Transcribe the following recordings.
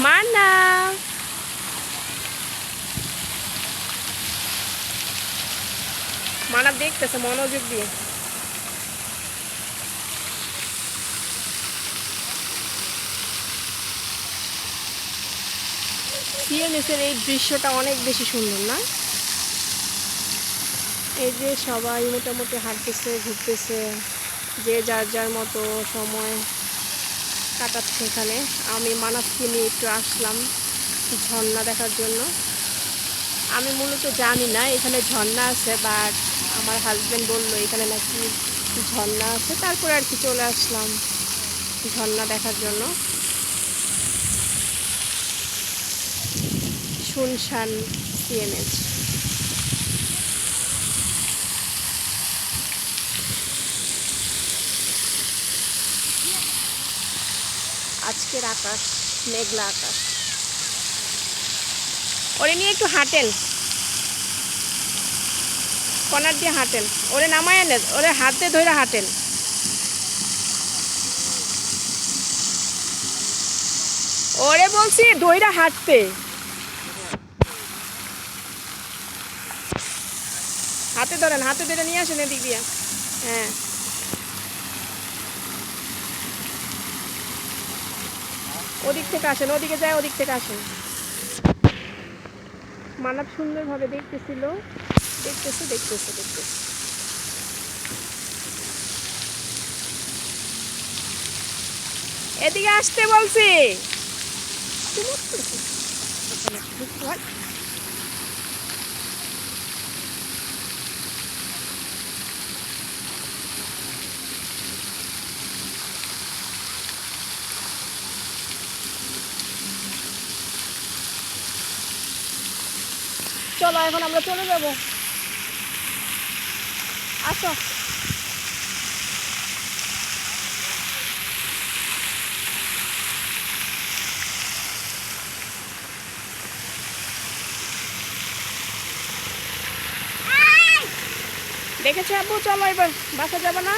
মানা মানা দেখতেছে মনোযোগ দিয়ে। সিএনএসের এই দৃশ্যটা অনেক বেশি সুন্দর না? এই যে সবাই মোটামুটি হাঁটতেছে, ঘুরতেছে, যে যার যার মতো সময় কাটাচ্ছে এখানে। আমি মানাফকে নিয়ে একটু আসলাম ঝর্ণা দেখার জন্য। আমি মূলত জানি না এখানে ঝর্ণা আছে, বাট আমার হাজব্যান্ড বললো এখানে নাকি ঝর্ণা আছে, তারপরে আর কি চলে আসলাম ঝর্ণা দেখার জন্য। শুনশান সিএনএস। আজকের আকাশ মেঘলা আকাশ। ওরে নিয়ে একটু হাঁটেন, কর্নার দিয়ে হাঁটেন, ওরে নামায় আনেন, ওরে হাতে ধরে হাঁটেন। ওরে বলছি ধইরা হাঁটতে। হাতে ধরেন, হাতে ধরে নিয়ে আসেন এদিক দিয়ে। হ্যাঁ, ওদিক থেকে আসেন, ওদিকে যায়, ওদিক থেকে আসেন। মানব সুন্দরভাবে দেখতেছিল, দেখতেছে দেখতেছে দেখতেছে। এদিকে আসতে বলছি। চলো এখন আমরা চলে যাব, আসো। দেখেছো আব্বু? চলো এবার বাসা যাবো না?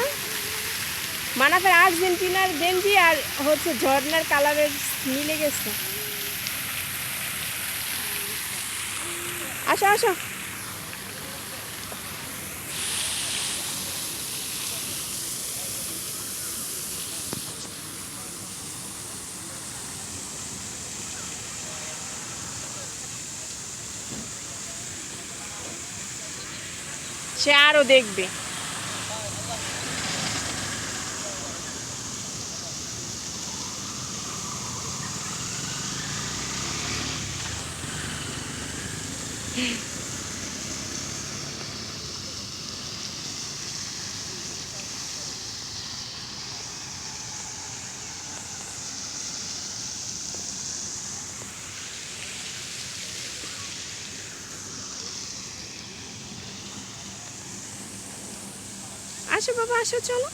মানাফের আর্জেন্টিনার গেঞ্জি আর হচ্ছে ঝর্ণার কালারের মিলে গেছে। আসো আসো। সে আরো দেখবে। আসো বাবা, আসো, চলো।